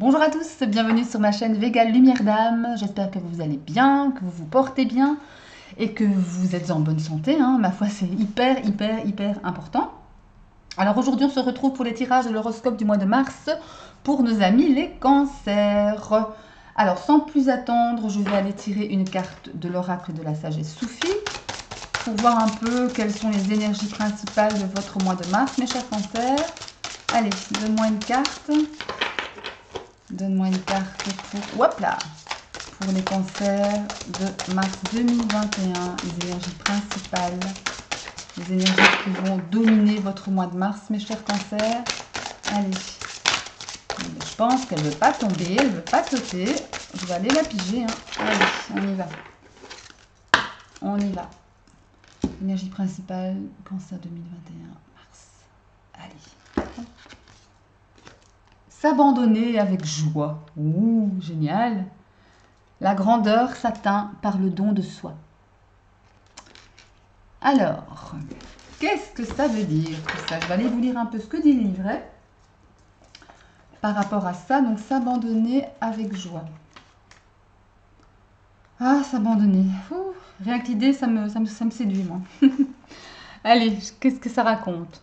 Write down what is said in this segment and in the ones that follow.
Bonjour à tous, bienvenue sur ma chaîne Végale Lumière d'âme. J'espère que vous allez bien, que vous vous portez bien et que vous êtes en bonne santé. Ma foi, c'est hyper important. Alors aujourd'hui, on se retrouve pour les tirages de l'horoscope du mois de mars pour nos amis les cancers. Alors sans plus attendre, je vais aller tirer une carte de l'oracle de la sagesse soufie pour voir un peu quelles sont les énergies principales de votre mois de mars, mes chers cancers. Allez, donne-moi une carte. Donne-moi une carte pour les cancers de mars 2021, les énergies principales, les énergies qui vont dominer votre mois de mars, mes chers cancers. Allez, je pense qu'elle ne veut pas tomber, elle ne veut pas sauter. Je vais aller la piger. Allez, on y va. On y va. Énergie principale, cancer 2021, mars. Allez. S'abandonner avec joie. Ouh, génial. La grandeur s'atteint par le don de soi. Alors, qu'est-ce que ça veut dire tout ça? Je vais aller vous lire un peu ce que dit le livret par rapport à ça. Donc, s'abandonner avec joie. Ah, s'abandonner. Rien que l'idée, ça me séduit, moi. Allez, qu'est-ce que ça raconte?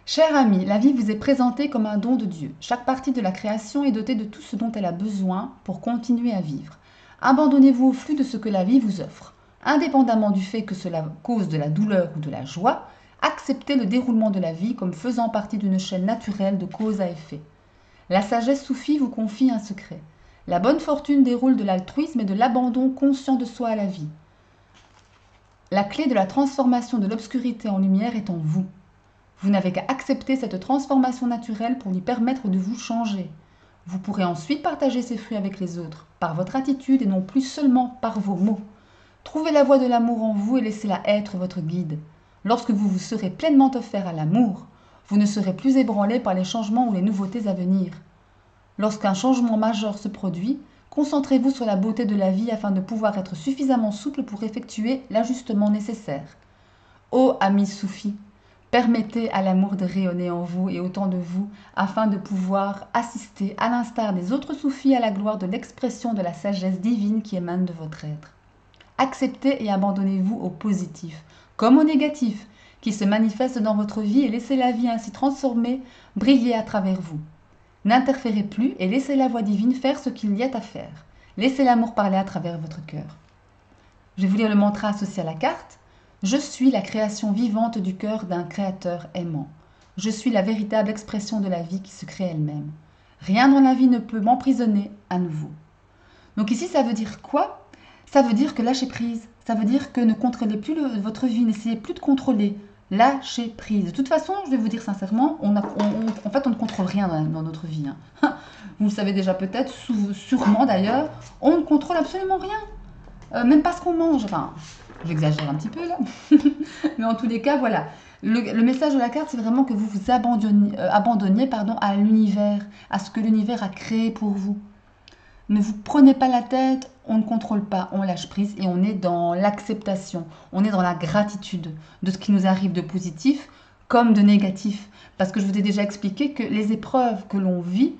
Cher ami, la vie vous est présentée comme un don de Dieu. Chaque partie de la création est dotée de tout ce dont elle a besoin pour continuer à vivre. Abandonnez-vous au flux de ce que la vie vous offre. Indépendamment du fait que cela cause de la douleur ou de la joie, acceptez le déroulement de la vie comme faisant partie d'une chaîne naturelle de cause à effet. La sagesse soufie vous confie un secret. La bonne fortune déroule de l'altruisme et de l'abandon conscient de soi à la vie. La clé de la transformation de l'obscurité en lumière est en vous. Vous n'avez qu'à accepter cette transformation naturelle pour lui permettre de vous changer. Vous pourrez ensuite partager ces fruits avec les autres, par votre attitude et non plus seulement par vos mots. Trouvez la voie de l'amour en vous et laissez-la être votre guide. Lorsque vous vous serez pleinement offert à l'amour, vous ne serez plus ébranlé par les changements ou les nouveautés à venir. Lorsqu'un changement majeur se produit, concentrez-vous sur la beauté de la vie afin de pouvoir être suffisamment souple pour effectuer l'ajustement nécessaire. Ô amis soufis, permettez à l'amour de rayonner en vous et autour de vous afin de pouvoir assister, à l'instar des autres soufis, à la gloire de l'expression de la sagesse divine qui émane de votre être. Acceptez et abandonnez-vous au positif, comme au négatif, qui se manifeste dans votre vie et laissez la vie ainsi transformée briller à travers vous. N'interférez plus et laissez la voix divine faire ce qu'il y a à faire. Laissez l'amour parler à travers votre cœur. Je vais vous lire le mantra associé à la carte. Je suis la création vivante du cœur d'un créateur aimant. Je suis la véritable expression de la vie qui se crée elle-même. Rien dans la vie ne peut m'emprisonner à nouveau. Donc ici, ça veut dire quoi? Ça veut dire que lâchez prise. Ça veut dire que ne contrôlez plus votre vie, n'essayez plus de contrôler. Lâchez prise. De toute façon, je vais vous dire sincèrement, en fait, on ne contrôle rien dans notre vie. Vous le savez déjà peut-être, sûrement d'ailleurs, on ne contrôle absolument rien. Même pas ce qu'on mange. Enfin, j'exagère un petit peu là. Mais en tous les cas, voilà. Le message de la carte, c'est vraiment que vous vous abandonniez à l'univers, à ce que l'univers a créé pour vous. Ne vous prenez pas la tête, on ne contrôle pas, on lâche prise et on est dans l'acceptation, on est dans la gratitude de ce qui nous arrive de positif comme de négatif. Parce que je vous ai déjà expliqué que les épreuves que l'on vit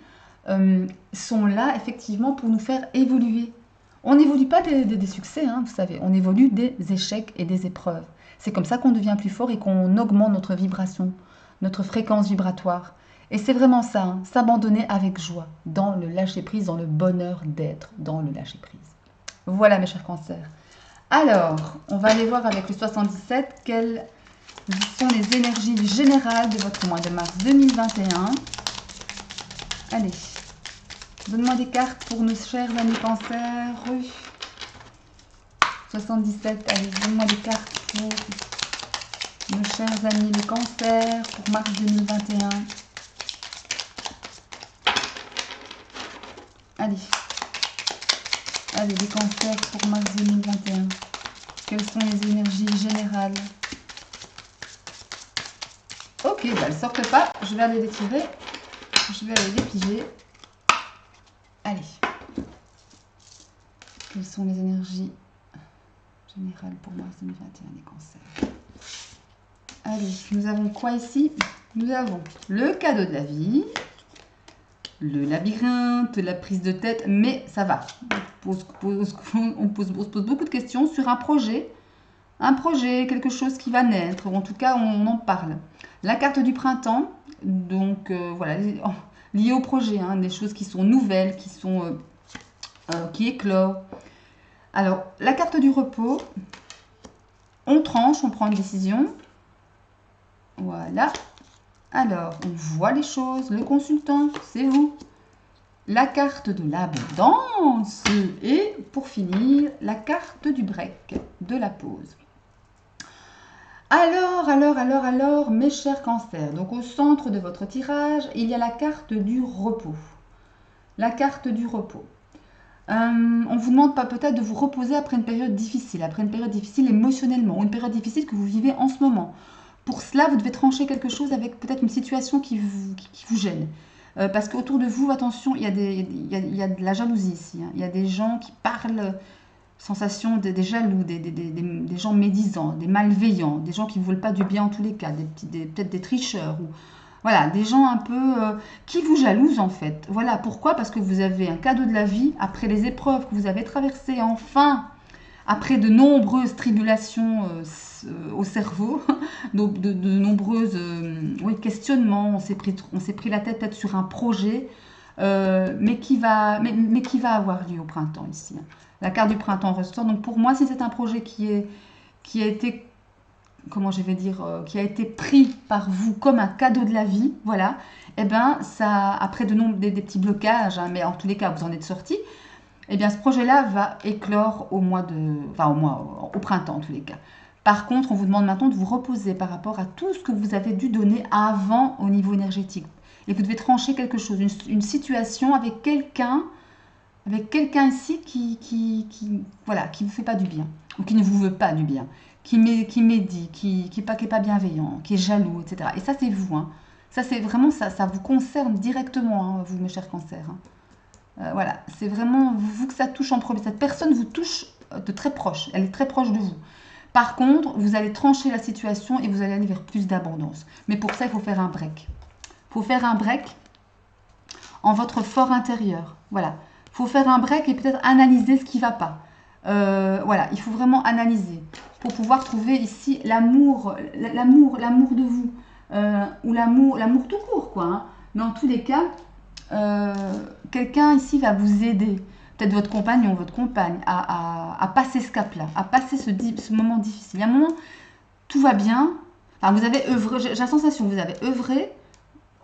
sont là effectivement pour nous faire évoluer. On n'évolue pas des succès, vous savez, on évolue des échecs et des épreuves. C'est comme ça qu'on devient plus fort et qu'on augmente notre vibration, notre fréquence vibratoire. Et c'est vraiment ça, s'abandonner avec joie, dans le lâcher-prise, dans le bonheur d'être dans le lâcher-prise. Voilà mes chers cancers. Alors, on va aller voir avec le 77 quelles sont les énergies générales de votre mois de mars 2021. Allez, donne-moi des cartes pour nos chers amis cancers. 77, allez, donne-moi des cartes pour nos chers amis les cancers pour mars 2021. Allez, les cancers pour mars 2021. Quelles sont les énergies générales? Ok, elles ne sortent pas. Je vais aller les tirer. Je vais aller les piger. Allez. Quelles sont les énergies générales pour mars 2021 des cancers? Allez, nous avons quoi ici? Nous avons le cadeau de la vie, le labyrinthe, la prise de tête, mais ça va. On se pose beaucoup de questions sur un projet, quelque chose qui va naître, ou en tout cas on en parle. La carte du printemps, donc voilà, liée au projet, hein, des choses qui sont nouvelles, qui éclorent. Alors, la carte du repos, on tranche, on prend une décision. Voilà. Alors, on voit les choses, le consultant, c'est vous. La carte de l'abondance et, pour finir, la carte du break, de la pause. Alors, mes chers cancers, donc au centre de votre tirage, il y a la carte du repos. La carte du repos. On vous demande pas peut-être de vous reposer après une période difficile émotionnellement, ou une période difficile que vous vivez en ce moment. Pour cela, vous devez trancher quelque chose avec peut-être une situation qui vous gêne. Parce qu'autour de vous, attention, il y a de la jalousie ici. Hein. Il y a des gens qui parlent, sensation des jaloux, des gens médisants, des malveillants, des gens qui ne veulent pas du bien en tous les cas, peut-être des tricheurs. Voilà, des gens un peu qui vous jalousent en fait. Voilà, pourquoi? Parce que vous avez un cadeau de la vie, après les épreuves que vous avez traversées, enfin, après de nombreuses tribulations au cerveau, de nombreuses questionnements, on s'est pris la tête peut-être sur un projet, mais qui va avoir lieu au printemps ici. Hein. La carte du printemps ressort. Donc pour moi, si c'est un projet qui a été, comment je vais dire, qui a été pris par vous comme un cadeau de la vie, voilà, et bien ça, après des petits blocages, hein, mais en tous les cas vous en êtes sortis, et bien ce projet-là va éclore au printemps en tous les cas. Par contre, on vous demande maintenant de vous reposer par rapport à tout ce que vous avez dû donner avant au niveau énergétique. Et vous devez trancher quelque chose, une situation avec quelqu'un ici qui vous fait pas du bien, ou qui ne vous veut pas du bien, qui médit, qui est pas bienveillant, qui est jaloux, etc. Et ça, c'est vous. Hein. Ça, c'est vraiment ça vous concerne directement, hein, vous, mes chers cancers. Hein. Voilà, c'est vraiment vous que ça touche en premier. Cette personne vous touche de très proche, elle est très proche de vous. Par contre, vous allez trancher la situation et vous allez aller vers plus d'abondance. Mais pour ça, il faut faire un break. Il faut faire un break en votre fort intérieur. Voilà. Il faut faire un break et peut-être analyser ce qui ne va pas. Voilà, il faut vraiment analyser pour pouvoir trouver ici l'amour de vous ou l'amour tout court, quoi. Hein. Mais en tous les cas, quelqu'un ici va vous aider, peut-être votre compagnon, votre compagne, à passer ce cap-là, à passer ce moment difficile. Il y a un moment, tout va bien. Enfin, vous avez œuvré, j'ai la sensation que vous avez œuvré.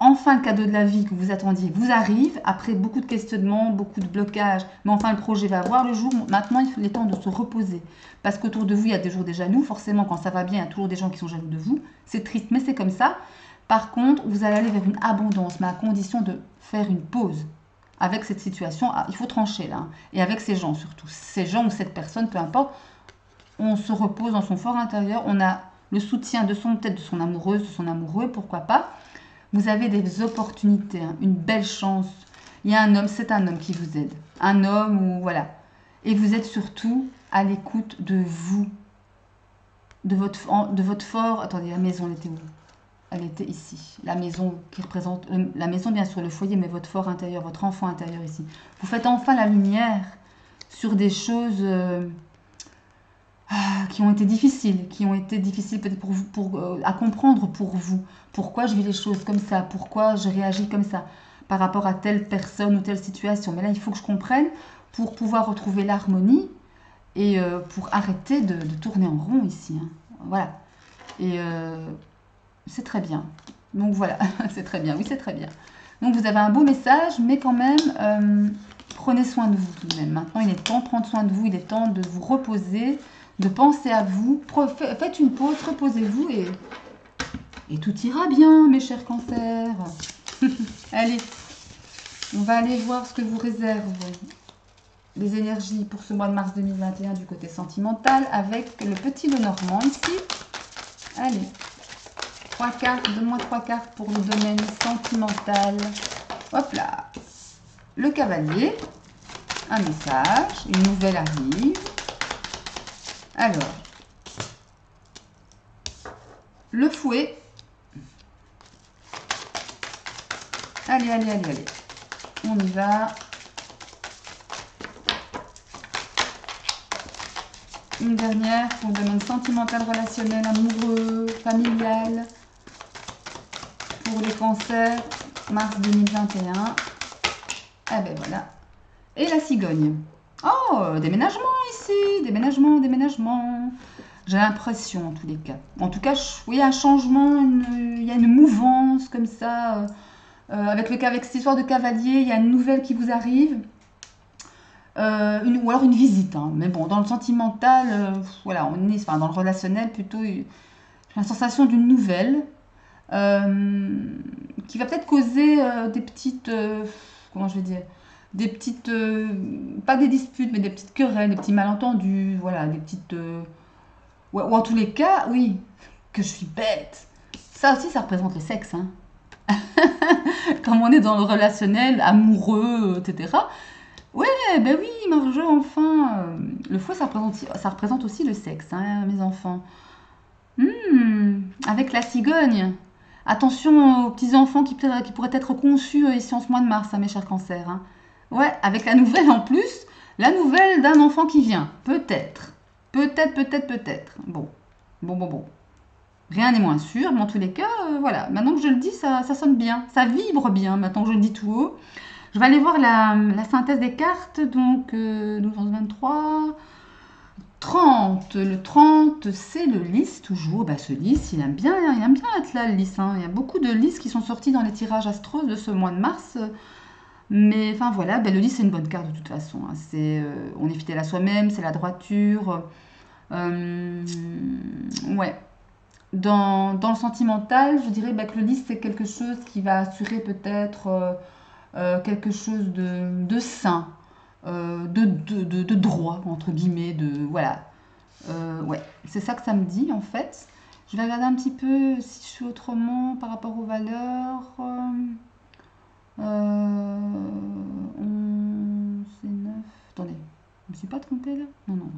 Enfin, le cadeau de la vie que vous attendiez vous arrive, après beaucoup de questionnements, beaucoup de blocages, mais enfin le projet va voir le jour. Maintenant, il est temps de se reposer. Parce qu'autour de vous, il y a toujours des jaloux. Forcément, quand ça va bien, il y a toujours des gens qui sont jaloux de vous. C'est triste, mais c'est comme ça. Par contre, vous allez aller vers une abondance, mais à condition de faire une pause avec cette situation. Il faut trancher là. Hein. Et avec ces gens surtout. Ces gens ou cette personne, peu importe, on se repose dans son fort intérieur. On a le soutien peut-être de son amoureuse, de son amoureux, pourquoi pas. Vous avez des opportunités, hein, une belle chance. Il y a un homme, c'est un homme qui vous aide. Un homme ou voilà. Et vous êtes surtout à l'écoute de vous. De votre fort. Attendez, la maison, elle était où? Elle était ici. La maison qui représente... la maison, bien sûr, le foyer, mais votre fort intérieur, votre enfant intérieur ici. Vous faites enfin la lumière sur des choses... qui ont été difficiles peut-être pour vous, à comprendre pour vous. Pourquoi je vis les choses comme ça, pourquoi je réagis comme ça par rapport à telle personne ou telle situation. Mais là, il faut que je comprenne pour pouvoir retrouver l'harmonie et pour arrêter de tourner en rond ici. Hein. Voilà. Et c'est très bien. Donc voilà, c'est très bien, oui, c'est très bien. Donc vous avez un beau message, mais quand même, prenez soin de vous tout de même. Maintenant, il est temps de prendre soin de vous, il est temps de vous reposer, de penser à vous. Faites une pause, reposez-vous et tout ira bien, mes chers cancers. Allez, on va aller voir ce que vous réservent les énergies pour ce mois de mars 2021 du côté sentimental avec le petit Lenormand ici. Allez, 3 cartes, donne-moi 3 cartes pour le domaine sentimental. Hop là, le cavalier, un message, une nouvelle arrive. Alors, le fouet. Allez. On y va. Une dernière pour le domaine sentimental, relationnel, amoureux, familial. Pour les cancers, mars 2021. Ah ben voilà. Et la cigogne. Oh, déménagement ici. Déménagement. J'ai l'impression en tous les cas. En tout cas, oui, un changement, il y a une mouvance comme ça. Avec cette histoire de cavalier, il y a une nouvelle qui vous arrive. Ou alors une visite. Hein. Mais bon, dans le sentimental, voilà, enfin, dans le relationnel plutôt, j'ai la sensation d'une nouvelle qui va peut-être causer des petites, comment je vais dire, des petites, pas des disputes, mais des petites querelles, des petits malentendus, voilà, des petites, ou en tous les cas, oui, que je suis bête. Ça aussi, ça représente le sexe, hein. Comme on est dans le relationnel, amoureux, etc. Ouais, ben oui, Marjo, enfin. Le fouet, ça représente aussi le sexe, hein, mes enfants. Avec la cigogne. Attention aux petits-enfants qui pourraient être conçus ici en ce mois de mars, hein, mes chers cancers. Hein. Ouais, avec la nouvelle en plus, la nouvelle d'un enfant qui vient. Peut-être. Peut-être. Bon. Rien n'est moins sûr, mais en tous les cas, voilà. Maintenant que je le dis, ça sonne bien. Ça vibre bien, maintenant que je le dis tout haut. Je vais aller voir la synthèse des cartes. Donc, 12, 11, 23... 30. Le 30, c'est le lys, toujours. Bah, ce lys, il aime bien être là, le lys. Hein. Il y a beaucoup de lys qui sont sortis dans les tirages astros de ce mois de mars. Mais enfin voilà, bah, le lys, c'est une bonne carte de toute façon. Hein. On est fidèle à soi-même, c'est la droiture. Ouais. Dans le sentimental, je dirais bah, que le lys, c'est quelque chose qui va assurer peut-être quelque chose de sain, de droit, entre guillemets, voilà. Ouais, c'est ça que ça me dit, en fait. Je vais regarder un petit peu si je suis autrement par rapport aux valeurs. 11 et 9. Attendez, je ne me suis pas trompée, là? Non.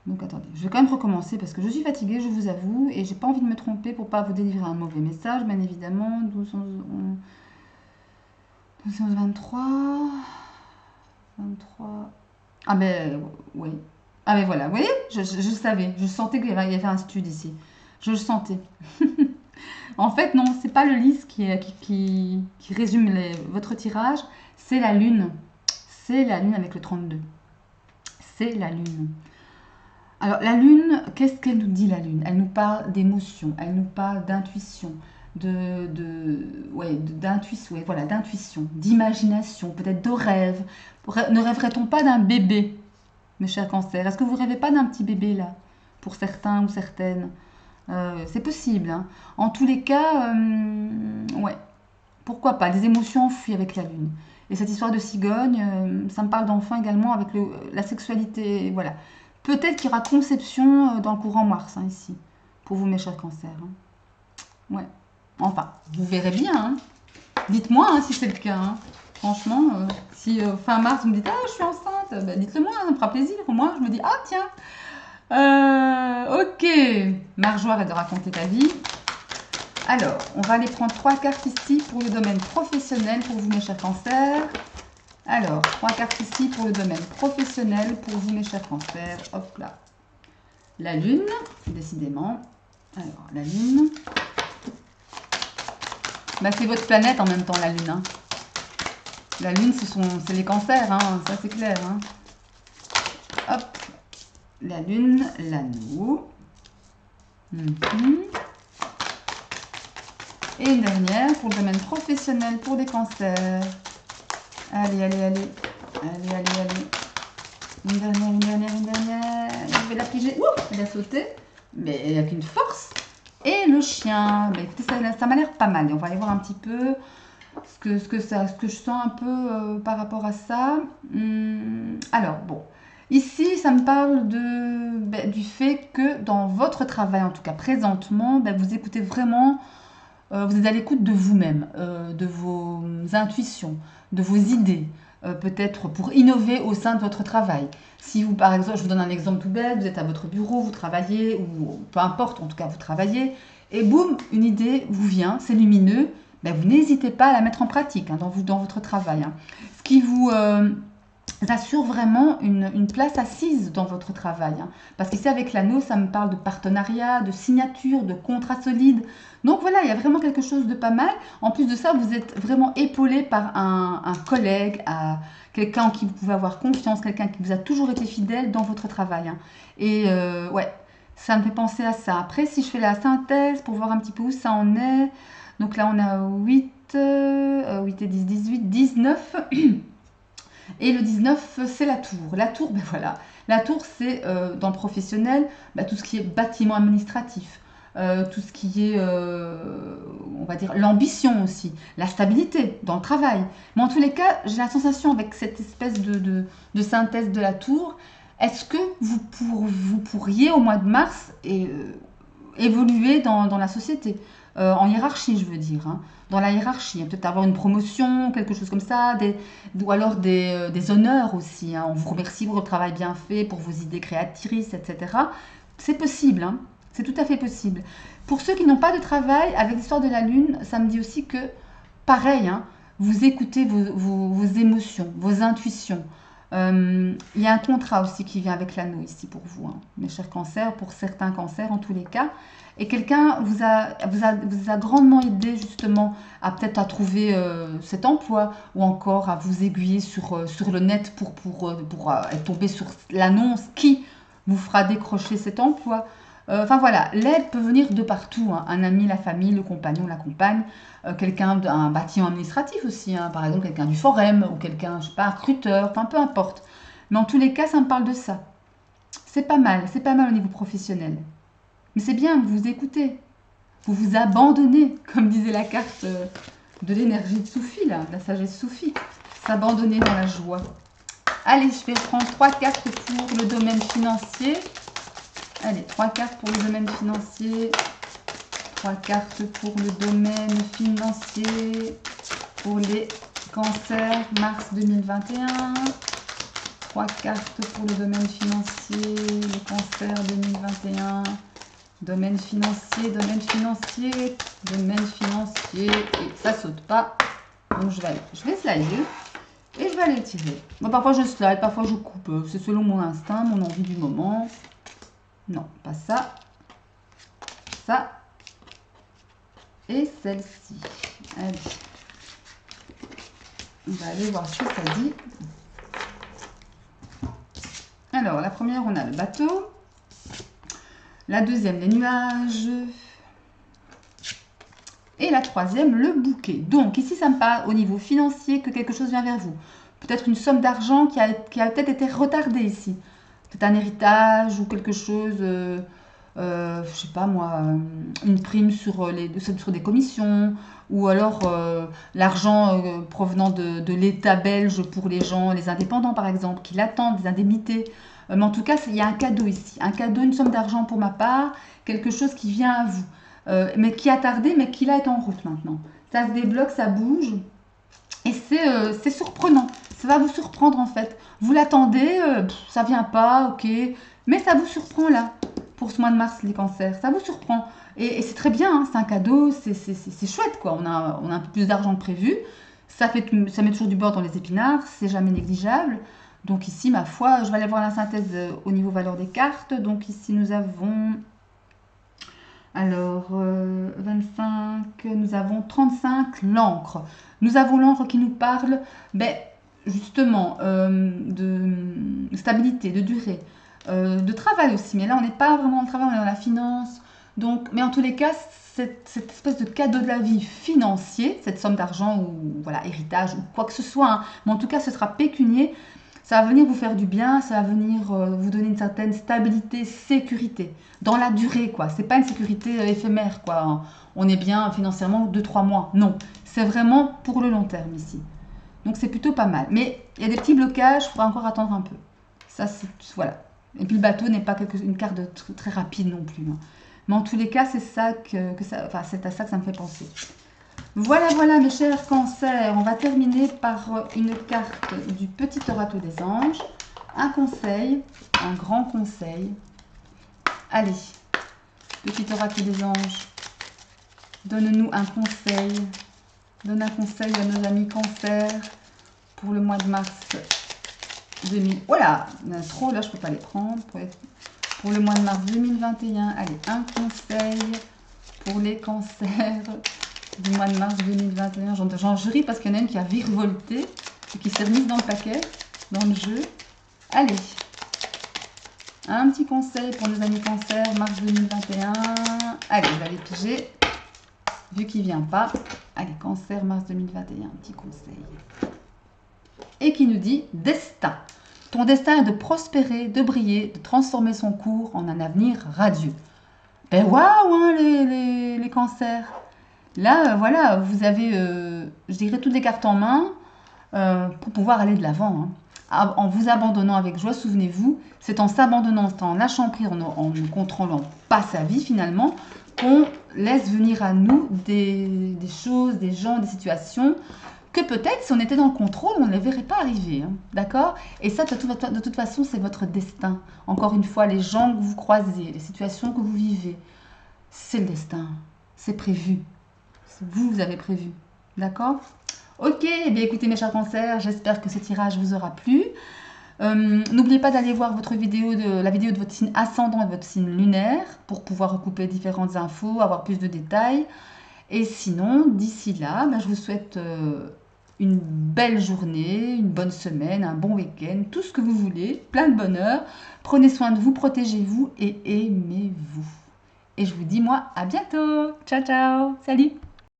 Donc attendez, je vais quand même recommencer parce que je suis fatiguée, je vous avoue, et j'ai pas envie de me tromper pour pas vous délivrer un mauvais message, bien évidemment. 12, 11, 23. 23. Ah ben oui. Ah ben voilà, vous voyez, je savais, je sentais qu'il y avait un stud ici. Je le sentais. En fait, non, c'est pas le lys qui résume votre tirage, c'est la lune. C'est la lune avec le 32. C'est la lune. Alors la lune, qu'est-ce qu'elle nous dit la lune? Elle nous parle d'émotion, elle nous parle d'intuition, d'intuition, ouais, voilà, d'intuition, d'imagination, peut-être de rêve. Ne rêverait-on pas d'un bébé, mes chers cancers? Est-ce que vous rêvez pas d'un petit bébé là, pour certains ou certaines? C'est possible. Hein. En tous les cas, ouais, pourquoi pas, des émotions enfuies avec la lune. Et cette histoire de cigogne, ça me parle d'enfant également avec la sexualité, voilà. Peut-être qu'il y aura conception dans le courant mars, hein, ici, pour vous, mes chers cancers. Hein. Ouais. Enfin, vous verrez bien. Hein. Dites-moi hein, si c'est le cas. Hein. Franchement, si fin mars, vous me dites « Ah, je suis enceinte », bah, dites-le moi, ça me fera plaisir. Moi, je me dis « Ah, tiens ». Ok, Marjo, arrête de raconter ta vie. Alors, on va aller prendre 3 cartes ici pour le domaine professionnel pour vous, mes chers cancers. Alors, 3 cartes ici pour le domaine professionnel pour vous, mes chers cancers. Hop là. La lune, décidément. Alors, la lune. Bah, c'est votre planète en même temps, la lune. Hein. La lune, c'est les cancers, hein, ça c'est clair. Hein. Hop. La lune, l'anneau. Et une dernière pour le domaine professionnel pour les cancers. Allez. Une dernière. Je vais la piger. Ouh, elle a sauté. Mais avec une force. Et le chien. Bah, écoutez, ça m'a l'air pas mal. Et on va aller voir un petit peu ce que je sens un peu par rapport à ça. Alors, bon. Ici, ça me parle du fait que dans votre travail, en tout cas présentement, vous écoutez vraiment, vous êtes à l'écoute de vous-même, de vos intuitions, de vos idées, peut-être pour innover au sein de votre travail. Si vous, par exemple, je vous donne un exemple tout bête, vous êtes à votre bureau, vous travaillez, ou peu importe, en tout cas vous travaillez, et boum, une idée vous vient, c'est lumineux, ben, vous n'hésitez pas à la mettre en pratique hein, dans votre travail. Hein. Ce qui vous assure vraiment une place assise dans votre travail. Hein. Parce qu'ici, avec l'anneau, ça me parle de partenariat, de signature, de contrat solide. Donc voilà, il y a vraiment quelque chose de pas mal. En plus de ça, vous êtes vraiment épaulé par un collègue, quelqu'un en qui vous pouvez avoir confiance, quelqu'un qui vous a toujours été fidèle dans votre travail. Hein. Et ouais, ça me fait penser à ça. Après, si je fais la synthèse pour voir un petit peu où ça en est. Donc là, on a 8 et 10, 18, 19. Et le 19, c'est la tour. La tour, ben voilà. La tour, c'est dans le professionnel, ben, tout ce qui est bâtiment administratif, tout ce qui est, on va dire, l'ambition aussi, la stabilité dans le travail. Mais en tous les cas, j'ai la sensation avec cette espèce de synthèse de la tour, est-ce que vous pourriez au mois de mars évoluer dans la société en hiérarchie, je veux dire, hein, dans la hiérarchie, hein, peut-être avoir une promotion, quelque chose comme ça, ou alors des honneurs aussi. Hein, on vous remercie pour le travail bien fait, pour vos idées créatrices, etc. C'est possible, hein, c'est tout à fait possible. Pour ceux qui n'ont pas de travail, avec l'histoire de la Lune, ça me dit aussi que, pareil, hein, vous écoutez vos émotions, vos intuitions. Il y a un contrat aussi qui vient avec l'anneau ici pour vous, hein, mes chers cancers, pour certains cancers en tous les cas. Et quelqu'un vous a grandement aidé justement à peut-être à trouver cet emploi ou encore à vous aiguiller sur le net pour être tombé sur l'annonce qui vous fera décrocher cet emploi. Enfin voilà, l'aide peut venir de partout. Hein. Un ami, la famille, le compagnon, la compagne, quelqu'un d'un bâtiment administratif aussi, hein. Par exemple quelqu'un du forum ou quelqu'un, je sais pas, un recruteur, enfin peu importe. Mais en tous les cas, ça me parle de ça. C'est pas mal au niveau professionnel. Mais c'est bien, vous vous écoutez, vous vous abandonnez, comme disait la carte de l'énergie de Soufi, là, de la sagesse Soufi. S'abandonner dans la joie. Allez, je vais prendre 3 cartes pour le domaine financier. Allez, 3 cartes pour le domaine financier. 3 cartes pour le domaine financier. Pour les cancers, mars 2021. 3 cartes pour le domaine financier, le cancer 2021. Domaine financier, domaine financier, domaine financier. Et ça saute pas. Donc je vais slider. Et je vais aller le tirer. Bon, parfois je slide, parfois je coupe. C'est selon mon instinct, mon envie du moment. Non, pas ça. Ça. Et celle-ci. Allez. On va aller voir ce que ça dit. Alors, la première, on a le bateau. La deuxième, les nuages. Et la troisième, le bouquet. Donc, ici, ça me parle au niveau financier que quelque chose vient vers vous. Peut-être une somme d'argent qui a peut-être été retardée ici. Peut-être un héritage ou quelque chose, je sais pas moi, une prime sur des commissions. Ou alors l'argent provenant de l'État belge pour les gens, les indépendants par exemple, qui l'attendent, des indemnités. Mais en tout cas, il y a un cadeau ici. Un cadeau, une somme d'argent pour ma part, quelque chose qui vient à vous. Mais qui a tardé, mais qui là est en route maintenant. Ça se débloque, ça bouge. Et c'est surprenant. Ça va vous surprendre en fait. Vous l'attendez, ça vient pas, ok. Mais ça vous surprend là. Pour ce mois de mars, les cancers. Ça vous surprend. Et c'est très bien, hein, c'est un cadeau, c'est chouette quoi. On a un peu plus d'argent que prévu. Ça met toujours du beurre dans les épinards, c'est jamais négligeable. Donc ici, ma foi, je vais aller voir la synthèse au niveau valeur des cartes. Donc ici, nous avons... Alors, 25, nous avons 35, l'encre. Nous avons l'encre qui nous parle, ben, justement, de stabilité, de durée, de travail aussi. Mais là, on n'est pas vraiment dans le travail, on est dans la finance. Donc, mais en tous les cas, cette espèce de cadeau de la vie financier, cette somme d'argent ou voilà, héritage ou quoi que ce soit, hein, mais en tout cas, ce sera pécunier. Ça va venir vous faire du bien, ça va venir vous donner une certaine stabilité, sécurité, dans la durée, quoi. C'est pas une sécurité éphémère, quoi. On est bien financièrement 2-3 mois. Non, c'est vraiment pour le long terme ici. Donc c'est plutôt pas mal. Mais il y a des petits blocages, il faudra encore attendre un peu. Ça, c'est... Voilà. Et puis le bateau n'est pas une carte très rapide non plus. Hein. Mais en tous les cas, c'est ça enfin, c'est à ça que ça me fait penser. Voilà, voilà mes chers cancers, on va terminer par une carte du petit oracle des anges. Un conseil, un grand conseil. Allez, petit oracle des anges, donne-nous un conseil Donne un conseil à nos amis cancer pour le mois de mars 2000. Voilà, trop là, je peux pas les prendre. Pour le mois de mars 2021, allez, un conseil pour les cancers du mois de mars 2021. J'en jury parce qu'il y en a une qui a virevolté et qui s'est remise dans le paquet, dans le jeu. Allez, un petit conseil pour nos amis cancer, mars 2021. Allez, je vais aller piger, vu qu'il ne vient pas. Allez, cancer, mars 2021, petit conseil. Et qui nous dit, destin. Ton destin est de prospérer, de briller, de transformer son cours en un avenir radieux. Ben waouh, hein, les cancers. Là, voilà, vous avez, je dirais, toutes les cartes en main pour pouvoir aller de l'avant. Hein. En vous abandonnant avec joie, souvenez-vous, c'est en s'abandonnant, c'est en lâchant prise, en ne contrôlant pas sa vie finalement, qu'on laisse venir à nous des choses, des gens, des situations que peut-être si on était dans le contrôle, on ne les verrait pas arriver. Hein, d'accord? Et ça, de toute façon, c'est votre destin. Encore une fois, les gens que vous croisez, les situations que vous vivez, c'est le destin. C'est prévu. Vous avez prévu. D'accord? Ok, eh bien écoutez mes chers cancers, j'espère que ce tirage vous aura plu. N'oubliez pas d'aller voir la vidéo de votre signe ascendant et de votre signe lunaire pour pouvoir recouper différentes infos, avoir plus de détails. Et sinon, d'ici là, ben, je vous souhaite une belle journée, une bonne semaine, un bon week-end, tout ce que vous voulez, plein de bonheur. Prenez soin de vous, protégez-vous et aimez-vous. Et je vous dis moi à bientôt. Ciao ciao. Salut.